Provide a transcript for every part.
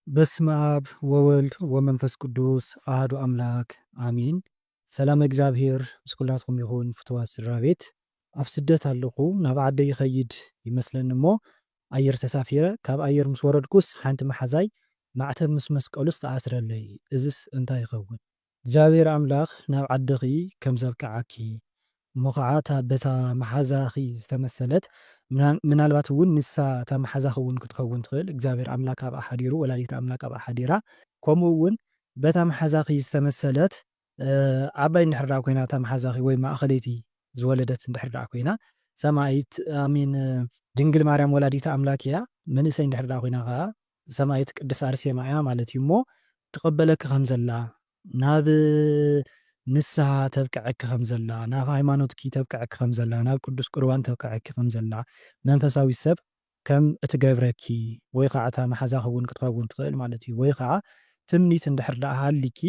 በስመ አብ ወወልድ ወመንፈስ ቅዱስ አሐዱ አምላክ አሚን። ሰላም እግዚአብሔር ምስ ኩላትኩም ይኹን ፍትዋት ስድራቤት። ኣብ ስደት ኣለኹ ናብ ዓደይ ይኸይድ ይመስለኒ እሞ ኣየር ተሳፊረ ካብ ኣየር ምስ ወረድኩስ ሓንቲ መሓዛይ ማዕተብ ምስ መስቀሉ ዝተኣስረለይ እዝስ እንታይ ይኸውን? እግዚአብሔር ኣምላኽ ናብ ዓድኺ ከም ዘብቅዓኪ እሞ ከዓ እታ በታ መሓዛኺ ዝተመሰለት ምናልባት እውን ንሳ እታ መሓዛኺ እውን ክትኸውን ትኽእል እግዚአብሔር ኣምላክ ኣብኣ ሓዲሩ ወላዲተ ኣምላክ ኣብኣ ሓዲራ ከምኡ እውን በታ መሓዛኺ ዝተመሰለት ዓባይ እንድሕር ደኣ ኮይና እታ መሓዛኺ ወይ ማእኸለይቲ ዝወለደት እንድሕር ደኣ ኮይና ሰማይት ኣሚን ድንግል ማርያም ወላዲተ ኣምላክ እያ። መንእሰይ እንድሕር ደኣ ኮይና ከዓ ሰማይት ቅድስት ኣርሴማ እያ ማለት እዩ እሞ ትቕበለኪ ከም ዘላ ናብ ንስሓ ተብቅዐኪ ከም ዘላ ናብ ሃይማኖትኪ ተብቅዐኪ ከም ዘላ ናብ ቅዱስ ቁርባን ተብቅዐኪ ከም ዘላ መንፈሳዊ ሰብ ከም እትገብረኪ ወይ ከዓ እታ መሓዛኺ እውን ክትኸውን ትኽእል ማለት እዩ። ወይ ከዓ ትምኒት እንድሕር ደኣ ሃሊኪ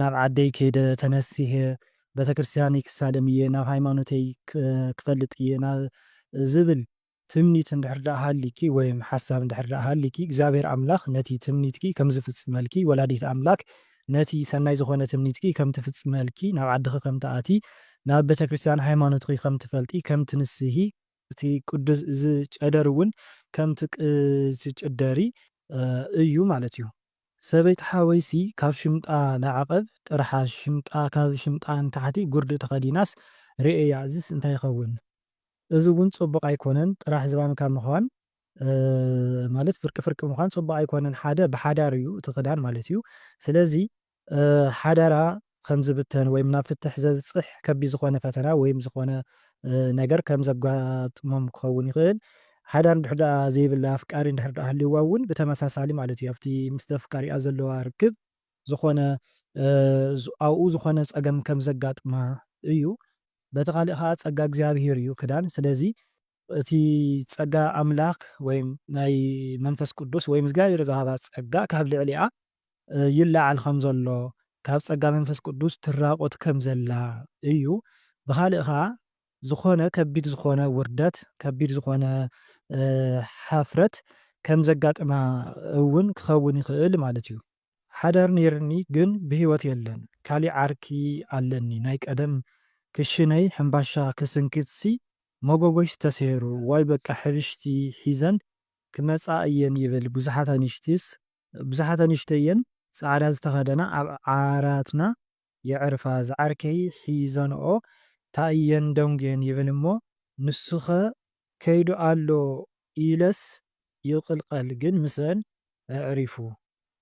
ናብ ዓደይ ከይደ ተነስቲየ ቤተክርስትያነይ ክሳለም እየ ናብ ሃይማኖተይ ክፈልጥ እየ ዝብል ትምኒት እንድሕር ደኣ ሃሊኪ ወይም ሓሳብ እንድሕር ደኣ ሃሊኪ እግዚአብሔር ኣምላኽ ነቲ ትምኒትኪ ከም ዝፍፅመልኪ ወላዲት ኣምላክ ነቲ ሰናይ ዝኾነ ትምኒትኪ ከም ትፍፅመልኪ ናብ ዓድኺ ከም ተኣቲ ናብ ቤተክርስትያን ሃይማኖትኪ ከም ትፈልጢ ከም ትንስሂ እቲ ቅዱስ ዝጨደር እውን ከም ትጭደሪ እዩ ማለት እዩ። ሰበይቲ ሓወይሲ ካብ ሽምጣ ንዓቐብ ጥርሓ ሽምጣ ካብ ሽምጣ ንታሕቲ ጉርዲ ተኸዲናስ ርእያ እዝስ እንታይ ይኸውን? እዚ እውን ፅቡቕ ኣይኮነን። ጥራሕ ዝባን ካብ ምዃን ማለት ፍርቂ ፍርቂ ምዃን ፅቡቕ ኣይኮነን። ሓደ ብሓዳር እዩ እቲ ክዳን ማለት እዩ። ስለዚ ሓዳራ ከም ዝብተን ወይም ናብ ፍትሕ ዘብፅሕ ከቢድ ዝኾነ ፈተና ወይም ዝኾነ ነገር ከም ዘጋጥሞም ክኸውን ይኽእል። ሓዳር እንድሕር ደኣ ዘይብላ ኣፍቃሪ እንድሕር ደኣ ሃልይዋ እውን ብተመሳሳሊ ማለት እዩ ኣብቲ ምስ ተፍቃሪኣ ዘለዋ ርክብ ዝኾነ ኣብኡ ዝኾነ ፀገም ከም ዘጋጥማ እዩ። በቲ ካሊእ ከዓ ፀጋ እግዚኣብሄር እዩ ክዳን። ስለዚ እቲ ፀጋ ኣምላኽ ወይም ናይ መንፈስ ቅዱስ ወይም እግዚኣብሄር ዝሃባ ፀጋ ካብ ልዕሊኣ ይለዓል ከም ዘሎ ካብ ፀጋ መንፈስ ቅዱስ ትራቆት ከም ዘላ እዩ። ብካሊእ ከዓ ዝኾነ ከቢድ ዝኾነ ውርደት ከቢድ ዝኾነ ሓፍረት ከም ዘጋጥማ እውን ክኸውን ይኽእል ማለት እዩ። ሓዳር ነይርኒ ግን ብሂወት የለን ካሊእ ዓርኪ ኣለኒ ናይ ቀደም ክሽነይ ሕምባሻ ክስንክትሲ መጎጎሽ ተሰይሩ ዋይ በቃ ሕብሽቲ ሒዘን ክመፃ እየን ይብል ብዙሓት ኣንሽቲ እየን ፃዕዳ ዝተኸደና ኣብ ዓራትና የዕርፋ ዝዓርከይ ሒዘንኦ ታእየን ደንጉየን ይብል እሞ ንሱኸ ከይዱ ኣሎ ኢለስ ይቕልቀል ግን ምስአን ኣዕሪፉ።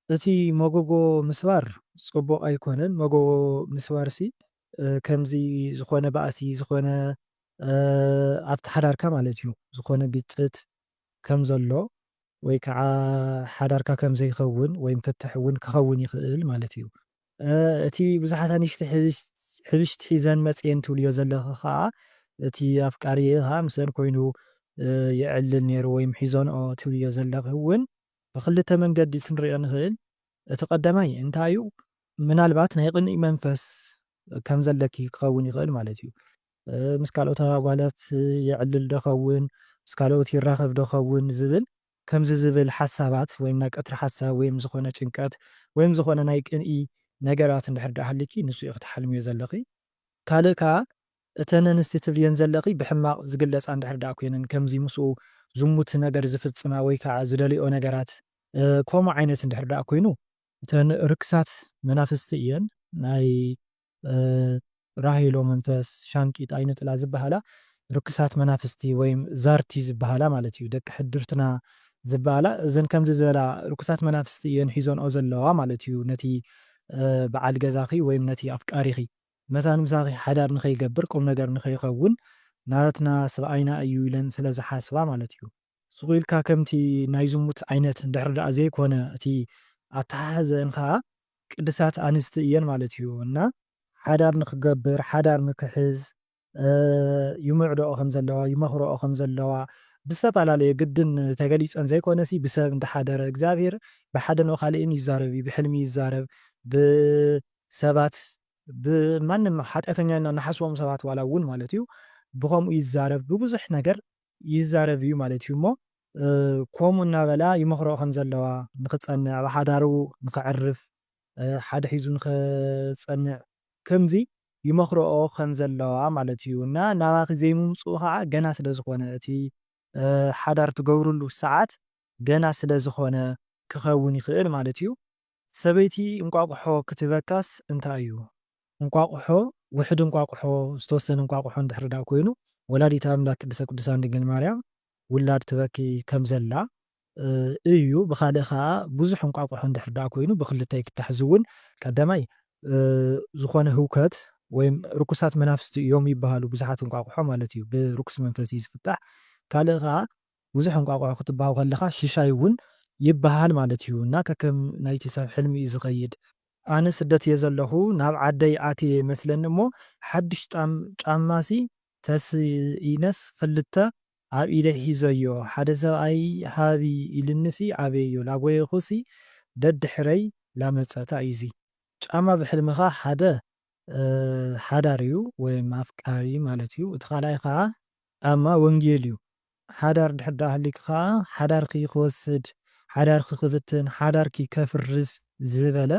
እቲ መጎጎ ምስባር ፅቡቕ ኣይኮነን። መጎጎ ምስባርሲ ከምዚ ዝኾነ ባእሲ ዝኾነ ኣብቲ ሓዳርካ ማለት እዩ ዝኾነ ግጭት ከም ዘሎ ወይ ከዓ ሓዳርካ ከም ዘይኸውን ወይም ፍትሕ እውን ክኸውን ይኽእል ማለት እዩ። እቲ ብዙሓት ኣንሽቲ ሕብሽቲ ሒዘን መፅየን ትብልዮ ዘለኻ ከዓ እቲ ኣፍቃሪየ ከዓ ምስአን ኮይኑ ይዕልል ነይሩ ወይም ሒዘንኦ ትብልዮ ዘለኺ እውን ብክልተ መንገዲ ክንሪኦ ንኽእል። እቲ ቀዳማይ እንታይ እዩ? ምናልባት ናይ ቅንኢ መንፈስ ከም ዘለኪ ክኸውን ይኽእል ማለት እዩ። ምስ ካልኦት ኣጓላት ይዕልል ዶኸውን ምስ ካልኦት ይራኸብ ዶኸውን ዝብል ከምዚ ዝብል ሓሳባት ወይም ናይ ቀትሪ ሓሳብ ወይም ዝኾነ ጭንቀት ወይም ዝኾነ ናይ ቅንኢ ነገራት እንድሕር ደኣ ሃሊኪ ንሱ እዩ ክትሓልምዮ ዘለኺ። ካልእ ከዓ እተን ኣንስቲ ትብልየን ዘለኺ ብሕማቕ ዝግለፃ እንድሕር ደኣ ኮይነን ከምዚ ምስኡ ዝሙት ነገር ዝፍፅማ ወይ ከዓ ዝደልዮ ነገራት ከምኡ ዓይነት እንድሕር ደኣ ኮይኑ እተን ርክሳት መናፍስቲ እየን። ናይ ራሂሎ መንፈስ ሻንቂጥ ኣይነጥላ ዝበሃላ ርክሳት መናፍስቲ ወይም ዛርቲ ዝበሃላ ማለት እዩ። ደቂ ሕድርትና ዝበሃላ እዘን ከምዚ ዝበላ ርኩሳት መናፍስቲ እየን ሒዘንኦ ዘለዋ ማለት እዩ። ነቲ በዓል ገዛኺ ወይም ነቲ ኣፍቃሪኺ መታን ምሳኺ ሓዳር ንኸይገብር ቁም ነገር ንኸይኸውን ናትና ሰብኣይና እዩ ኢለን ስለ ዝሓስባ ማለት እዩ። ስቑኢልካ ከምቲ ናይ ዝሙት ዓይነት እንድሕር ደኣ ዘይኮነ እቲ ኣተሓሕዘአን ከዓ ቅድሳት ኣንስቲ እየን ማለት እዩ እና ሓዳር ንክገብር ሓዳር ንክሕዝ ይምዕድኦ ከም ዘለዋ ይመኽርኦ ከም ዘለዋ ብዝተፈላለየ ግድን ተገሊፀን ዘይኮነሲ ብሰብ እንተሓደረ እግዚኣብሄር ብሓደ ነው ካልእን ይዛረብ እዩ። ብሕልሚ ይዛረብ ብሰባት ብማንም ሓጢአተኛ ኢልና ናሓስቦም ሰባት ዋላ እውን ማለት እዩ ብከምኡ ይዛረብ ብብዙሕ ነገር ይዛረብ እዩ ማለት እዩ እሞ ከምኡ እናበላ ይመክሮ ከም ዘለዋ ንክፀንዕ ኣብ ሓዳሩ ንክዕርፍ ሓደ ሒዙ ንክፀንዕ ከምዚ ይመክሮኦ ከም ዘለዋ ማለት እዩ እና ናባኺ ዘይምምፅኡ ከዓ ገና ስለ ዝኾነ እቲ ሓዳር ትገብርሉ ሰዓት ገና ስለ ዝኾነ ክኸውን ይኽእል ማለት እዩ። ሰበይቲ እንቋቁሖ ክትበካስ እንታይ እዩ እንቋቁሖ ውሕድ እንቋቁሖ ዝተወሰነ እንቋቁሖ እንድሕር ዳ ኮይኑ ወላዲተ ኣምላክ ቅድስተ ቅዱሳን ድንግል ማርያም ውላድ ትበኪ ከም ዘላ እዩ። ብካልእ ከዓ ብዙሕ እንቋቁሖ እንድሕር ዳ ኮይኑ ብክልተ ይክታሕዝ እውን ቀዳማይ ዝኾነ ህውከት ወይም ርኩሳት መናፍስቲ እዮም ይበሃሉ ብዙሓት እንቋቁሖ ማለት እዩ ብርኩስ መንፈስ እዩ ዝፍታሕ። ካልእ ከዓ ብዙሕ እንቋቁሖ ክትበሃው ከለካ ሽሻይ እውን ይበሃል ማለት እዩ እና ከከም ናይቲ ሰብ ሕልሚ እዩ ዝኸይድ። ኣነ ስደት እየ ዘለኹ ናብ ዓደይ ኣትየ ይመስለኒ እሞ ሓድሽ ጫማሲ ተስኢነስ ክልተ ኣብ ኢደይ ሒዘዮ ሓደ ሰብኣይ ሃቢ ኢልንሲ ኣበዮ ላጎየኹሲ ደድሕረይ ላመፀታ እዩዚ ጫማ ብሕልምኻ ሓደ ሓዳር እዩ ወይም ኣፍቃሪ ማለት እዩ። እቲ ካልኣይ ከዓ ጫማ ወንጌል እዩ። ሓዳር ድሕር ዳ ሃሊክ ከዓ ሓዳርኪ ክወስድ ሓዳርኪ ክብትን ሓዳርኪ ከፍርስ ዝበለ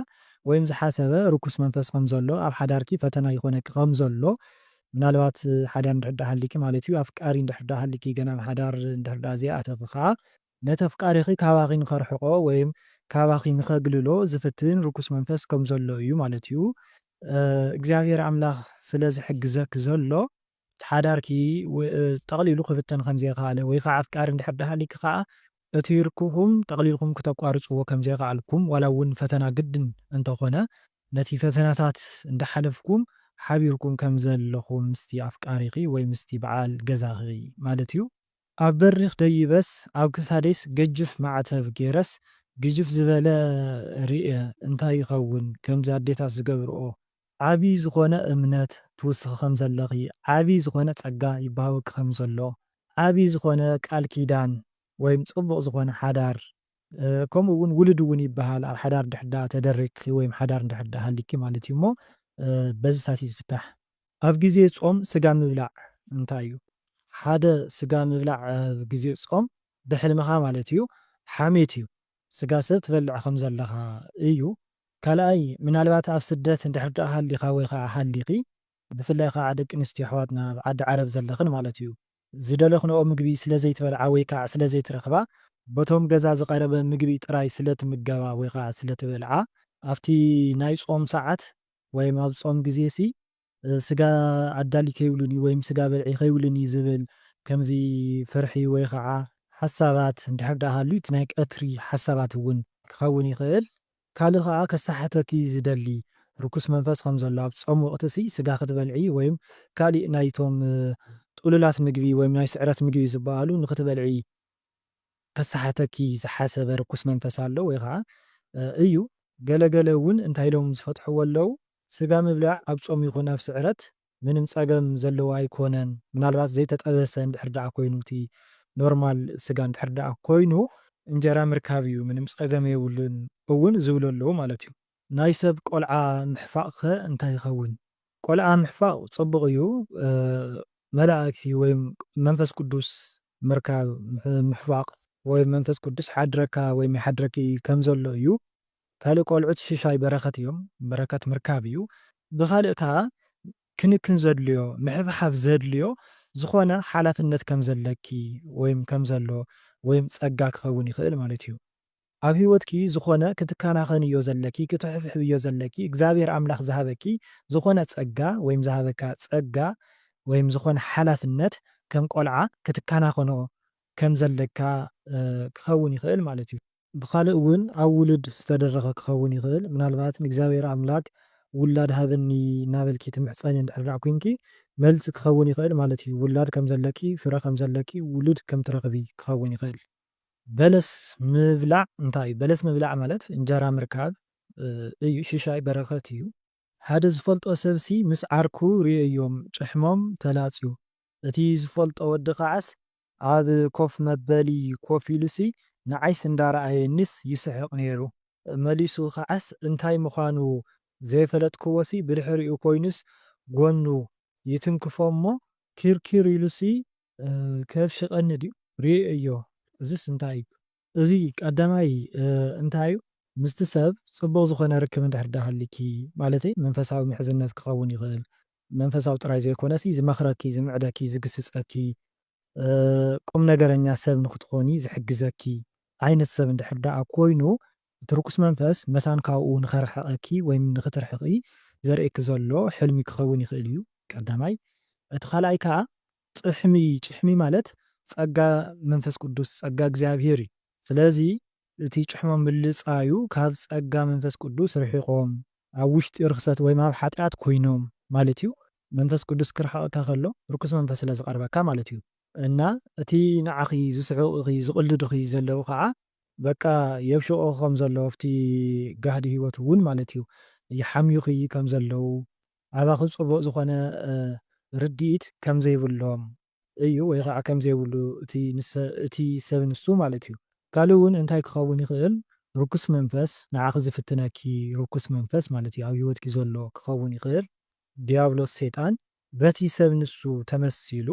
ወይም ዝሓሰበ ርኩስ መንፈስ ከም ዘሎ ኣብ ሓዳርኪ ፈተና ይኮነኪ ከም ዘሎ ምናልባት ሓዳር እንድሕር ዳ ሃሊኪ ማለት እዩ። ኣፍቃሪ እንድሕር ዳ ሃሊኪ ገና ሓዳር እንድሕር ዳ ዘይኣተኺ ከዓ ነቲ ኣፍቃሪኺ ካባኺ ንኸርሕቆ ወይም ካባኺ ንኸግልሎ ዝፍትን ርኩስ መንፈስ ከም ዘሎ እዩ ማለት እዩ። እግዚኣብሔር ኣምላኽ ስለ ዝሕግዘክ ዘሎ ሓዳርኪ ጠቕሊሉ ክፍተን ከም ዘይከኣለ ወይ ከዓ ኣፍቃሪ እንድሕር ዳ ሃሊኪ ከዓ እቲ ይርክኹም ጠቕሊልኩም ክተቋርፅዎ ከም ዘይከኣልኩም ዋላ እውን ፈተና ግድን እንተኾነ ነቲ ፈተናታት እንዳሓለፍኩም ሓቢርኩም ከም ዘለኹም ምስቲ ኣፍቃሪኺ ወይ ምስቲ በዓል ገዛኺ ማለት እዩ። ኣብ በሪኽ ደይበስ ኣብ ክሳደይስ ገጅፍ ማዕተብ ገይረስ ግጅፍ ዝበለ ርእየ እንታይ ይኸውን ከምዚ ኣዴታት ዝገብርኦ ዓብይ ዝኾነ እምነት ትውስኺ ከም ዘለኺ ዓብይ ዝኾነ ፀጋ ይባሃወኪ ከም ዘሎ ዓብይ ዝኾነ ቃል ኪዳን ወይም ፅቡቕ ዝኾነ ሓዳር ከምኡ እውን ውሉድ እውን ይበሃል ኣብ ሓዳር እንድሕር ዳ ተደሪግኪ ወይም ሓዳር እንድሕር ዳ ሃሊኪ ማለት እዩ እሞ በዚታት እዩ ዝፍታሕ። ኣብ ግዜ ፆም ስጋ ምብላዕ እንታይ እዩ? ሓደ ስጋ ምብላዕ ኣብ ግዜ ፆም ብሕልምኻ ማለት እዩ ሓሜት እዩ። ስጋ ሰብ ትበልዕ ከም ዘለኻ እዩ። ካልኣይ ምናልባት ኣብ ስደት እንድሕር ዳ ሃሊኻ ወይ ከዓ ሃሊኺ ብፍላይ ከዓ ደቂ ኣንስትዮ ኣሕዋትና ኣብ ዓዲ ዓረብ ዘለኽን ማለት እዩ ዝደለኽንኦ ምግቢ ስለ ዘይትበልዓ ወይ ከዓ ስለ ዘይትረኽባ በቶም ገዛ ዝቐረበ ምግቢ ጥራይ ስለትምገባ ወይ ከዓ ስለትበልዓ ኣብቲ ናይ ፆም ሰዓት ወይም ኣብ ፆም ግዜ ሲ ስጋ ኣዳሊ ከይብሉኒ ወይም ስጋ በልዒ ከይብሉኒ ዝብል ከምዚ ፍርሒ ወይ ከዓ ሓሳባት እንድሕር ዳ ሃልዩ እቲ ናይ ቀትሪ ሓሳባት እውን ክኸውን ይኽእል። ካልእ ከዓ ከሳሓተኪ ዝደሊ ርኩስ መንፈስ ከም ዘሎ ኣብ ፆም ወቕቲ ሲ ስጋ ክትበልዒ ወይም ካሊእ ናይቶም ጥሉላት ምግቢ ወይም ናይ ስዕረት ምግቢ ዝበሃሉ ንክትበልዒ ከሳሓተኪ ዝሓሰበ ርኩስ መንፈስ ኣሎ ወይ ከዓ እዩ። ገለገለ እውን እንታይ ኢሎም ዝፈትሕዎ ኣለዉ ስጋ ምብላዕ ኣብ ፆም ይኹን ኣብ ስዕረት ምንም ፀገም ዘለዎ ኣይኮነን ምናልባት ዘይተጠበሰ እንድሕር ዳ ኮይኑ እቲ ኖርማል ስጋ እንድሕር ዳ ኮይኑ እንጀራ ምርካብ እዩ ምንም ፀገም የብሉን እውን ዝብሉ ኣለዉ ማለት እዩ። ናይ ሰብ ቆልዓ ምሕፋቕ ኸ እንታይ ይኸውን? ቆልዓ ምሕፋቕ ፅቡቕ እዩ። መላእክቲ ወይም መንፈስ ቅዱስ ምርካብ ምሕፋቕ ወይም መንፈስ ቅዱስ ሓድረካ ወይም ይሓድረኪ ከም ዘሎ እዩ። ካልእ ቆልዑት ሽሻይ በረኸት እዮም በረከት ምርካብ እዩ። ብካልእ ከዓ ክንክን ዘድልዮ ምሕብሓብ ዘድልዮ ዝኾነ ሓላፍነት ከም ዘለኪ ወይም ከም ዘሎ ወይም ፀጋ ክኸውን ይኽእል ማለት እዩ። ኣብ ሂወትኪ ዝኾነ ክትከናኸን እዮ ዘለኪ ክትሕብሕብ እዮ ዘለኪ እግዚኣብሔር ኣምላኽ ዝሃበኪ ዝኾነ ፀጋ ወይም ዝሃበካ ፀጋ ወይም ዝኾነ ሓላፍነት ከም ቆልዓ ክትከናኸኖ ከም ዘለካ ክኸውን ይኽእል ማለት እዩ። ብካልእ እውን ኣብ ውሉድ ዝተደረኸ ክኸውን ይኽእል ምናልባት ንእግዚኣብሔር ኣምላክ ውላድ ሃበኒ እናበልኪ ትምሕፀኒ እንድሕር ዳ ኮንኪ መልሲ ክኸውን ይኽእል ማለት እዩ። ውላድ ከም ዘለኪ ፍረ ከም ዘለኪ ውሉድ ከም ትረኽቢ ክኸውን ይኽእል። በለስ ምብላዕ እንታይ እዩ? በለስ ምብላዕ ማለት እንጀራ ምርካብ እዩ። ሽሻይ በረኸት እዩ። ሓደ ዝፈልጦ ሰብሲ ምስ ዓርኩ ርእዮም ጭሕሞም ተላፅዩ እቲ ዝፈልጦ ወዲ ከዓስ ኣብ ኮፍ መበሊ ኮፍ ኢሉሲ ንዓይስ እንዳረኣየኒስ ይስሕቕ ነይሩ መሊሱ ከዓስ እንታይ ምዃኑ ዘይፈለጥክዎሲ ብድሕሪኡ ኮይኑስ ጎኑ ይትንክፎ እሞ ኪርኪር ኢሉሲ ከብሽቐኒ ድዩ ርእዮ እዚስ እንታይ እዩ? እዚ ቀዳማይ እንታይ እዩ? ምስቲ ሰብ ጽቡቕ ዝኾነ ርክብ እንድሕር ሃልይኪ ማለተይ መንፈሳዊ ምሕዝነት ክኸውን ይኽእል። መንፈሳዊ ጥራይ ዘይኮነሲ ዝመኽረኪ፣ ዝምዕደኪ፣ ዝግስጸኪ ቁም ነገረኛ ሰብ ንኽትኾኒ ዝሕግዘኪ ዓይነት ሰብ እንድሕር ደኣ ኮይኑ እቲ ርኩስ መንፈስ መታን ካብኡ ንኸርሕቐኪ ወይም ንኽትርሕቒ ዘርእየኪ ዘሎ ሕልሚ ክኸውን ይኽእል እዩ ቀዳማይ። እቲ ካልኣይ ከዓ ጭሕሚ ማለት ጸጋ መንፈስ ቅዱስ ጸጋ እግዚኣብሔር እዩ። ስለዚ እቲ ጭሕሞም ምልጻዩ ካብ ጸጋ መንፈስ ቅዱስ ርሒቖም ኣብ ውሽጢ ርክሰት ወይ ኣብ ኃጢኣት ኮይኖም ማለት እዩ። መንፈስ ቅዱስ ክርሕቐካ ከሎ ርኩስ መንፈስ ስለ ዝቐርበካ ማለት እዩ። እና እቲ ንዓኺ ዝስሕቕኺ ዝቕልድኺ ዘለዉ ከዓ በቃ የብሽቑ ከም ዘለዉ ኣብቲ ጋህዲ ህይወት እውን ማለት እዩ ይሓምዩኺ ከም ዘለዉ ኣባኺ ጽቡቕ ዝኾነ ርድኢት ከም ዘይብሎም እዩ ወይ ከዓ ከም ዘይብሉ እቲ ሰብ ንሱ ማለት እዩ። ካልእ እውን እንታይ ክኸውን ይኽእል? ርኩስ መንፈስ ንዓኺ ዝፍትነኪ ርኩስ መንፈስ ማለት እዩ ኣብ ህይወትኪ ዘሎ ክኸውን ይኽእል። ዲያብሎስ ሰይጣን በቲ ሰብ ንሱ ተመሲሉ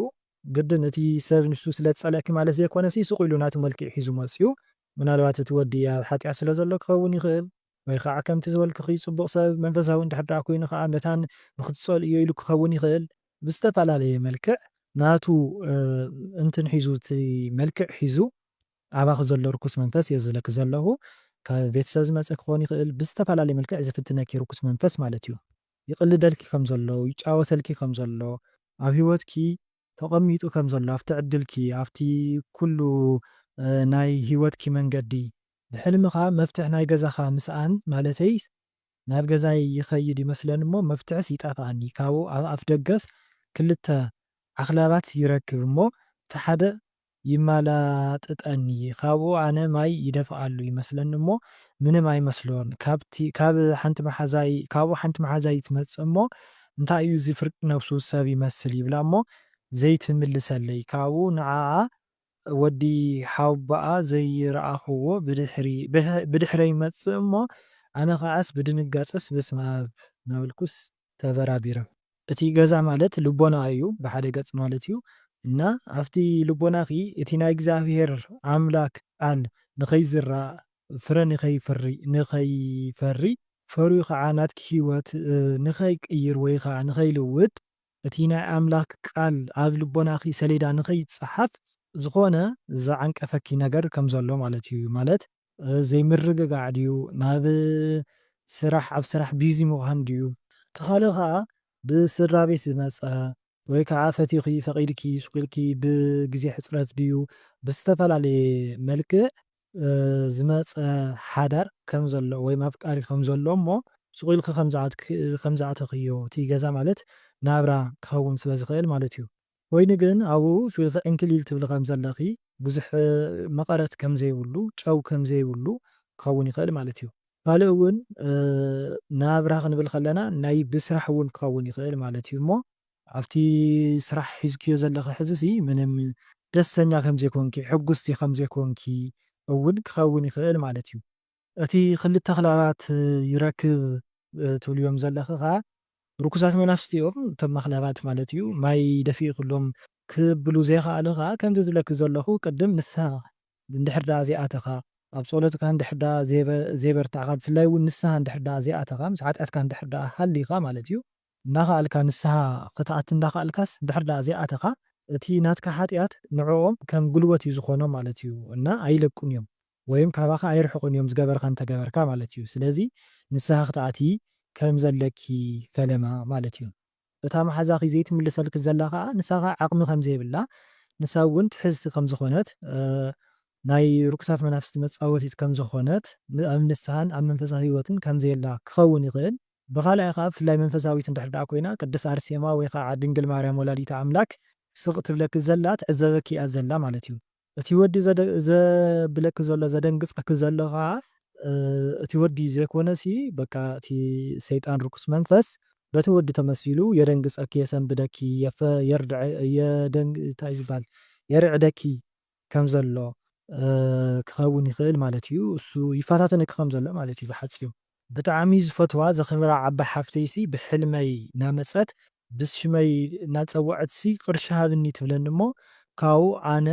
ግድን እቲ ሰብ ንሱ ስለ ዝጸልአኪ ማለት ዘይኮነሲ ስቕ ኢሉ ናቱ መልክዕ ሒዙ መፅኡ ምናልባት እቲ ወዲ ኣብ ሓጢኣት ስለ ዘሎ ክኸውን ይኽእል ወይ ከዓ ከምቲ ዝበልክኺ ጽቡቕ ሰብ መንፈሳዊ እንድሕር ደኣ ኮይኑ ከዓ መታን ንኽትጸልዮ ኢሉ ክኸውን ይኽእል። ብዝተፈላለየ መልክዕ ናቱ እንትን ሒዙ እቲ መልክዕ ሒዙ ኣባኺ ዘሎ ርኩስ መንፈስ የዝለክ ዘለኹ ካብ ቤተሰብ ዝመፀ ክኸውን ይኽእል። ብዝተፈላለየ መልክዕ ዝፍትነኪ ርኩስ መንፈስ ማለት እዩ። ይቕልደልኪ ከም ዘሎ ይጫወተልኪ ከም ዘሎ ኣብ ህይወትኪ ተቐሚጡ ከም ዘሎ ኣብቲ ዕድልኪ ኣብቲ ኩሉ ናይ ህይወትኪ መንገዲ ብሕልምኻ መፍትሕ ናይ ገዛኻ ምስኣን ማለተይ ናብ ገዛይ ይኸይድ ይመስለን እሞ መፍትሕስ ይጠፍኣኒ ካብኡ ኣፍ ደገስ ክልተ ኣኽላባት ይረክብ እሞ እቲ ሓደ ይመላጥጠኒ ካብኡ ኣነ ማይ ይደፍኣሉ ይመስለኒ እሞ ምንም ኣይመስሎን ካብኡ ሓንቲ መሓዛይ ትመጽእ እሞ እንታይ እዩ እዚ ፍርቂ ነብሱ ሰብ ይመስል ይብላ እሞ ዘይትምልሰለይ ካብኡ ንዓኣ ወዲ ሓውባኣ ዘይረኣኽዎ ብድሕረ ይመጽእ እሞ ኣነ ኸዓስ ብድንጋጸስ በስመ ኣብ ናበልኩስ ተበራቢረ። እቲ ገዛ ማለት ልቦና እዩ ብሓደ ገጽ ማለት እዩ። እና ኣብቲ ልቦናኺ እቲ ናይ እግዚኣብሔር ኣምላክ ቃል ንኸይዝራእ ፍረ ንኸይፈሪ ፈርዩ ከዓ ናትኪ ህይወት ንኸይቅይር ወይ ከዓ ንኸይልውጥ እቲ ናይ ኣምላክ ቃል ኣብ ልቦናኺ ሰሌዳ ንኸይፀሓፍ ዝኾነ ዝዓንቀፈኪ ነገር ከም ዘሎ ማለት እዩ። ማለት ዘይምርግጋዕ ድዩ ናብ ስራሕ ኣብ ስራሕ ቢዚ ምዃን ድዩ እቲ ካልእ ከዓ ብስድራ ቤት ዝመፀ ወይ ከዓ ፈቲኺ ፈቒድኪ ስቂልኪ ብግዜ ሕፅረት ድዩ ብዝተፈላለየ መልክዕ ዝመፀ ሓዳር ከም ዘሎ ወይ ማፍቃሪ ከም ዘሎ እሞ ስቂልኪ ከምዝኣተኽዮ እቲ ገዛ ማለት ናብራ ክኸውን ስለ ዝኽእል ማለት እዩ። ወይኒ ግን ኣብኡ ስኢልኪ ዕንክሊል ትብል ከም ዘለኺ ብዙሕ መቐረት ከም ዘይብሉ ጨው ከም ዘይብሉ ክኸውን ይኽእል ማለት እዩ። ካልእ እውን ናብራ ክንብል ከለና ናይ ብስራሕ እውን ክኸውን ይኽእል ማለት እዩ እሞ ኣብቲ ስራሕ ሒዝክዮ ዘለኺ ሕዝሲ ምንም ደስተኛ ከም ዘይኮንኪ ሕጉስቲ ከም ዘይኮንኪ እውን ክኸውን ይኽእል ማለት እዩ። እቲ ክልተ ኣኽላባት ይረክብ ትብልዮም ዘለኺ ከዓ ርኩሳት መናፍስቲ እዮም እቶም ኣኽላባት ማለት እዩ። ማይ ደፊኡ ኩሎም ክብሉ ዘይከኣሉ ከዓ ከምዚ ዝብለኪ ዘለኹ ቅድም ንስሓ እንድሕር ደኣ ዘይኣተኻ ኣብ ጸሎትካ እንድሕር ደኣ ዘይበርታዕካ ብፍላይ እውን ንስሓ እንድሕር ደኣ ዘይኣተኻ ምስ ሓጢኣትካ እንድሕር ደኣ ሃሊኻ ማለት እዩ እናኸኣልካ ንስሓ ክትኣቱ እንዳኸኣልካስ እንድሕር ደኣ ዘይኣተኻ እቲ ናትካ ሓጢኣት ንዕኦም ከም ጉልበት እዩ ዝኾኖም ማለት እዩ እና ኣይለቁን እዮም ወይም ካባኻ ኣይርሕቑን እዮም ዝገበርካ እንተገበርካ ማለት እዩ። ስለዚ ንስሓ ክትኣቲ ከም ዘለኪ ፈለማ ማለት እዩ። እታ መሓዛኺ ዘይትምልሰልኪ ዘላ ከዓ ንሳኻ ዓቕሚ ከም ዘይብላ ንሳ እውን ትሕዝቲ ከም ዝኾነት ናይ ርኩሳት መናፍስቲ መፃወቲት ከም ዝኾነት ኣብ ንስሓን ኣብ መንፈሳዊ ህይወትን ከም ዘየላ ክኸውን ይኽእል። ብኻልኣይ ከዓ ብፍላይ መንፈሳዊት እንድሕር ደኣ ኮይና ቅድስት ኣርሴማ ወይ ከዓ ድንግል ማርያም ወላዲተ ኣምላክ ስቕ ትብለኪ ዘላ ትዕዘበኪ እያ ዘላ ማለት እዩ። እቲ ወዲ ዘብለኪ ዘሎ ዘደንግፀኪ ዘሎ ከዓ እቲ ወዲ ዘይኮነሲ በቃ እቲ ሰይጣን ርኩስ መንፈስ በቲ ወዲ ተመሲሉ የደንግፀኪ የሰንብደኪ እንታይ ዝበሃል የርዕደኪ ከም ዘሎ ክኸውን ይኽእል ማለት እዩ። እሱ ይፈታተነኪ ከም ዘሎ ማለት እዩ ብሓፂሩ። ብጣዕሚ ዝፈትዋ ዘኽብራ ዓባይ ሓፍተይሲ ብሕልመይ ናመፀት ብሽመይ እናፀወዐትሲ ቅርሺ ሃብኒ ትብለኒ እሞ ካው ኣነ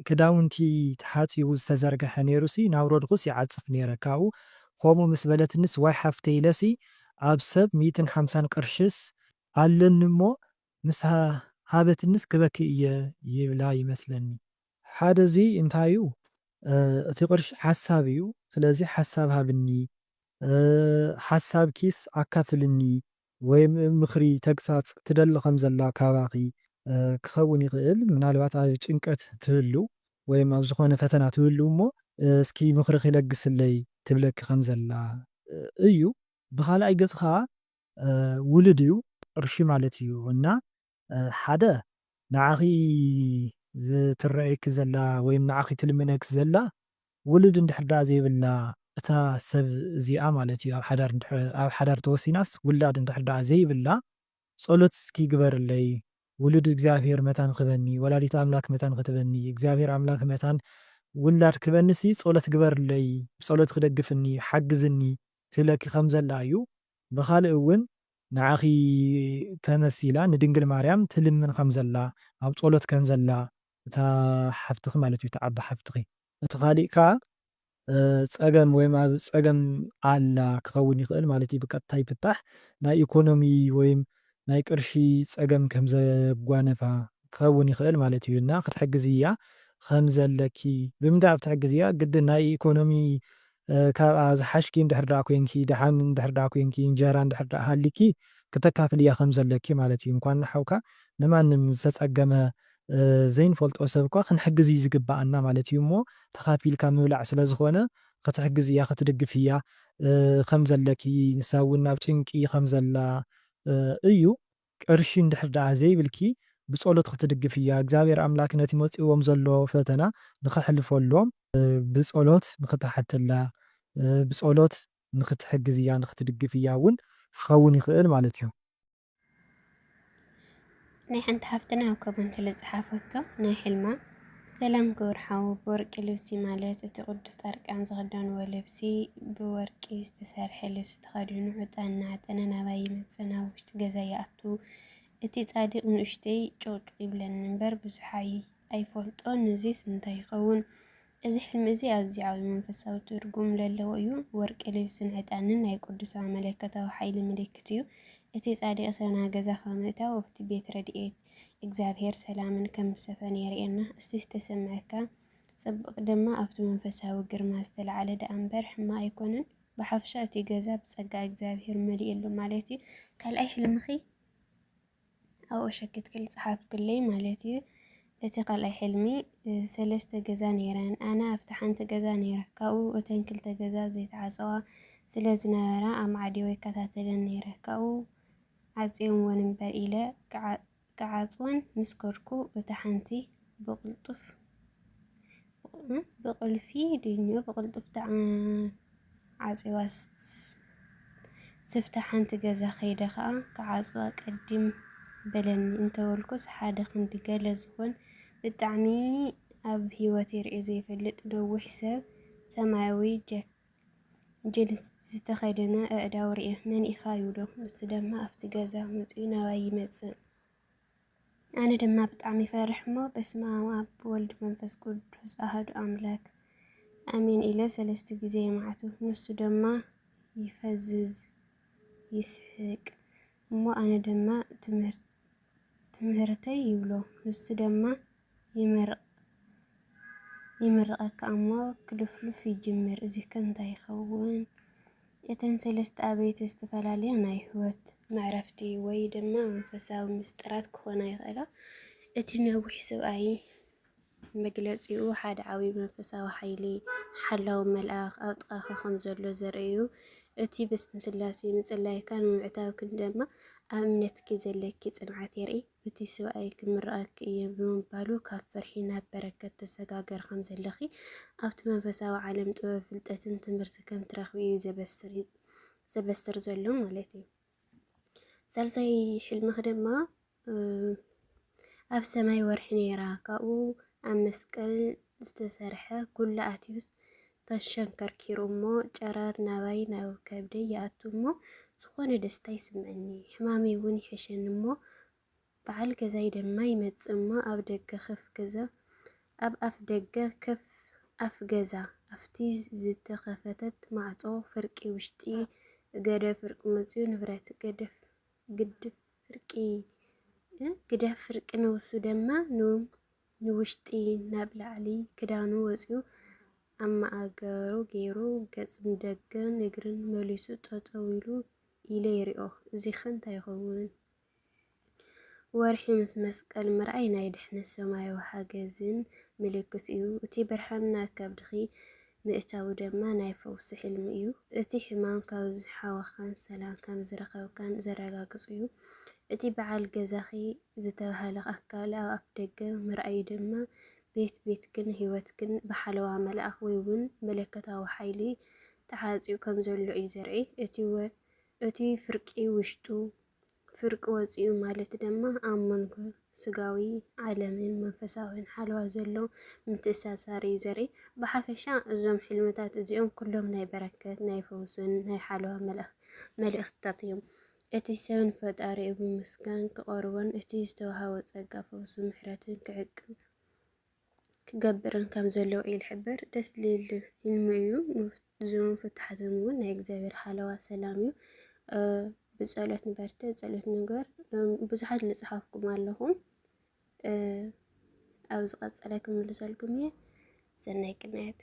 ክዳውንቲ ተሓፂቡ ዝተዘርግሐ ነይሩሲ ናብ ሮድኩስ ይዓፅፍ ነይረ ካብኡ ከምኡ ምስ በለትንስ ዋይ ሓፍተይ ኢለሲ ኣብ ሰብ 150 ቅርሽስ ኣለኒ እሞ ምስ ሃበትንስ ክበክእ እየ ይብላ ይመስለኒ ሓደ እዚ እንታይ እዩ እቲ ቅርሺ ሓሳብ እዩ ስለዚ ሓሳብ ሃብኒ ሓሳብ ኪስ ኣካፍልኒ ወይ ምኽሪ ተግሳፅ ትደሊ ከም ዘላ ካባኺ ክኸውን ይኽእል ምናልባት ኣብ ጭንቀት ትህሉ ወይም ኣብ ዝኾነ ፈተና ትህሉ እሞ እስኪ ምኽሪ ክለግስለይ ትብለኪ ከም ዘላ እዩ ብኻልኣይ ገፅ ከዓ ውሉድ እዩ ቅርሺ ማለት እዩ እና ሓደ ንዓኺ ዝትረአየኪ ዘላ ወይም ንዓኺ ትልምነክ ዘላ ውሉድ እንድሕር ዳ ዘይብላ እታ ሰብ እዚኣ ማለት እዩ ኣብ ሓዳር ተወሲናስ ውላድ እንድሕር ዳ ዘይብላ ጸሎት እስኪ ግበርለይ ውሉድ እግዚኣብሔር መታን ክበኒ ወላዲት ኣምላክ መታን ክትበኒ እግዚኣብሔር ኣምላክ መታን ውላድ ክበንሲ ጸሎት ግበርለይ ብጸሎት ክደግፍኒ ሓግዝኒ ትብለኪ ከም ዘላ እዩ ብኻልእ እውን ንዓኺ ተመሲላ ንድንግል ማርያም ትልምን ከም ዘላ ኣብ ጸሎት ከም ዘላ እታ ሓፍትኺ ማለት እዩ ተዓባ ሓፍትኺ እቲ ካሊእ ከዓ ፀገም ወይም ኣብ ፀገም ኣላ ክኸውን ይኽእል ማለት እዩ ብቀጥታ ይፍታሕ ናይ ኢኮኖሚ ወይም ናይ ቅርሺ ፀገም ከም ዘጓነፋ ክኸውን ይኽእል ማለት እዩ እና ክትሕግዝ እያ ከም ዘለኪ ብምንታይ ኣብ ትሕግዝ እያ ግድን ናይ ኢኮኖሚ ካብኣ ዝሓሽኪ እንድሕር ዳ ኮንኪ ድሓን እንድሕር ዳ ኮንኪ እንጀራ እንድሕር ዳ ሃሊኪ ክተካፍል እያ ከም ዘለኪ ማለት እዩ እንኳን ንሓውካ ንማንም ዝተፀገመ ዘይንፈልጦ ሰብ እኳ ክንሕግዝ እዩ ዝግባአና ማለት እዩ እሞ ተኻፊልካ ምብላዕ ስለ ዝኾነ ክትሕግዝ እያ ክትድግፍ እያ ከም ዘለኪ ንሳ እውን ናብ ጭንቂ ከም ዘላ እዩ ቅርሺ እንድሕር ዳ ዘይብልኪ ብጸሎት ክትድግፍ እያ እግዚኣብሔር ኣምላክ ነቲ መፂዎም ዘሎ ፈተና ንኸሕልፈሎም ብጸሎት ንኽትሓትላ ብጸሎት ንኽትሕግዝ እያ ንኽትድግፍ እያ እውን ክኸውን ይኽእል ማለት እዩ ናይ ሓንቲ ሓፍትና ኣብ ኮመንት ዝፀሓፈቶ ናይ ሕልማ ሰላም ክብርሓው ብወርቂ ልብሲ ማለት እቲ ቅዱስ ጻድቃን ዝኽደንዎ ልብሲ ብወርቂ ዝተሰርሐ ልብሲ ተኸዲኑ ዕጣን እናዓጠነ ናባይ ይመጽእ ናብ ውሽጢ ገዛ ይኣቱ እቲ ጻድቕ ንእሽተይ ጭቕጭቕ ይብለኒ እምበር ብዙሕ ኣይፈልጦን እዙይስ እንታይ ይኸውን እዚ ሕልሚ እዚ ኣዝዩ ዓብዪ መንፈሳዊ ትርጉም ዘለዎ እዩ ወርቂ ልብስን ዕጣንን ናይ ቅዱሳን መለኮታዊ ሓይሊ ምልክት እዩ እቲ ጻድቕ ሰና ገዛ ከምእታው ኣብቲ ቤት ረድኤት እግዚኣብሔር ሰላምን ከም ዝሰፈነ የርእየና እስቲ ዝተሰምዐካ ጽቡቕ ድማ ኣብቲ መንፈሳዊ ግርማ ዝተለዓለ ዳ እምበር ሕማ ኣይኮነን ብሓፍሻ እቲ ገዛ ብጸጋ እግዚኣብሔር መሊኡ ኣሎ ማለት እዩ ካልኣይ ሕልምኺ ኣብኡ ሸኪትክል ፀሓፍክለይ ማለት እዩ እቲ ካልኣይ ሕልሚ ሰለስተ ገዛ ነይረን ኣነ ኣብቲ ሓንቲ ገዛ ነይረ ካብኡ እተን ክልተ ገዛ ዘይተዓፀዋ ስለ ዝነበራ ኣብ ማዕድዮ ይከታተለን ነይረ ካብኡ ዓፅዮምዎን እምበር ኢለ ክዓፅወን ምስ ከድኩ እታ ሓንቲ ብቁልፊ ድንዮ ብቕልጡፍ ዓፅዋ ስፍታ ሓንቲ ገዛ ከይደ ከዓ ክዓፅዋ ቀዲም በለኒ እንተበልኩስ ሓደ ክንዲ ገለ ዝኮን ብጣዕሚ ኣብ ሂወት ርእየ ዘይፈልጥ ነዊሕ ሰብ ሰማያዊ ጅንስ ዝተኸደነ ኣእዳው ርእየ መን ኢኻ ይብሎ ንሱ ድማ ኣብቲ ገዛ መፅኡ ናባይ ይመፅእ ኣነ ድማ ብጣዕሚ ይፈርሕ እሞ በስመ አብ ወልድ መንፈስ ቅዱስ ኣሐዱ ኣምላክ ኣሜን ኢለ 3 ግዜ የማዕቱ ንሱ ድማ ይፈዝዝ ይስሕቅ እሞ ኣነ ድማ ትምህርተይ ይብሎ ንሱ ድማ ይምርቐካ እሞ ክልፍልፍ ይጅምር እዚ ከንታይ ይኸውን እተን 3 ኣበይቲ ዝተፈላለያ ናይ ህይወት መዕረፍቲ ወይ ድማ መንፈሳዊ ምስጢራት ክኾና ይኽእላ እቲ ነዊሕ ሰብኣይ መግለፂኡ ሓደ ዓብዪ መንፈሳዊ ሓይሊ ሓላዊ መልኣኽ ኣብ ጥቓኻ ከም ዘሎ ዘርኢ እዩ እቲ በስመ ስላሴ ምጽላይካ ንምዕታብክን ድማ ኣብ እምነትኪ ዘለኪ ጽንዓት የርኢ እቲ ሰብኣይ ክምርቐኪ እየ ብምባሉ ካብ ፍርሒ ናብ በረከት ተሰጋገር ከም ዘለኺ ኣብቲ መንፈሳዊ ዓለም ጥበብ ፍልጠትን ትምህርቲ ከም ትረኽቢ እዩ ዘበስር ዘሎ ማለት እዩ ሳልሳይ ሕልምኺ ድማ ኣብ ሰማይ ወርሒ ነይራ ካብኡ ኣብ መስቀል ዝተሰርሐ ኩሉ ኣትዩስ ተሸንከርኪሩ እሞ ጨረር ናባይ ናብ ከብደይ ይኣቱ እሞ ዝኾነ ደስታ ይስምዐኒ ሕማመይ እውን ይሕሸኒ እሞ በዓል ገዛይ ድማ ይመጽእ እሞ ኣብ ደገ ከፍ ገዛ ኣብ ኣፍ ደገ ከፍ ኣፍ ገዛ ኣብቲ ዝተኸፈተት ማዕጾ ፍርቂ ውሽጢ ገደብ ፍርቂ መጽኡ ንብረት ግደፍ ፍርቂ ነብሱ ድማ ንውሽጢ ናብ ላዕሊ ክዳኑ ወፂኡ ኣብ ማእገሩ ገይሩ ገጽ ንደገን እግርን መሊሱ ጠጠው ኢለ ይሪኦ። እዚ ኸ እንታይ ይኸውን? ወርሒ ምስ መስቀል ምርኣይ ናይ ድሕነት ሰማያዊ ሓገዝን ምልክት እዩ። እቲ ብርሃን ናብ ከብድኺ ምእታው ድማ ናይ ፈውሲ ሕልሚ እዩ። እቲ ሕማም ካብ ዝሓወኻን ሰላም ከም ዝረኸብካን ዘረጋግጽ እዩ። እቲ በዓል ገዛኺ ዝተባህለ ኣካል ኣብ ኣፍ ደገ ምርኣዩ ድማ ቤትክን ህይወትክን ብሓለዋ መልኣኽ ወይ እውን መለኮታዊ ሓይሊ ተሓፂኡ ከም ዘሎ እዩ ዘርኢ። እቲ ፍርቂ ውሽጡ ፍርቂ ወፂኡ ማለት ድማ ኣብ መንጎ ስጋዊ ዓለምን መንፈሳዊን ሓለዋ ዘሎ ምትእስሳር እዩ ዘርኢ። ብሓፈሻ እዞም ሕልምታት እዚኦም ኩሎም ናይ በረከት፣ ናይ ፈውስን ናይ ሓለዋ መልእኽትታት እዮም። እቲ ሰብ ንፈጣሪኡ ብምስጋን ክቐርቦን እቲ ዝተዋህቦ ጸጋ ፈውሲ ምሕረትን ክገብርን ከም ዘለዎ እዩ ዝሕብር። ደስ ዝብል ሕልሚ እዩ። እዞም ፍታሓትን እውን ናይ እግዚኣብሔር ሓለዋ ሰላም እዩ። ብጸሎት ንበርተ ጸሎት ንግበር። ብዙሓት ዝፀሓፍኩም ኣለኹም። ኣብ ዝቐፀለ ክምልሰልኩም እየ። ሰናይ ቅንያት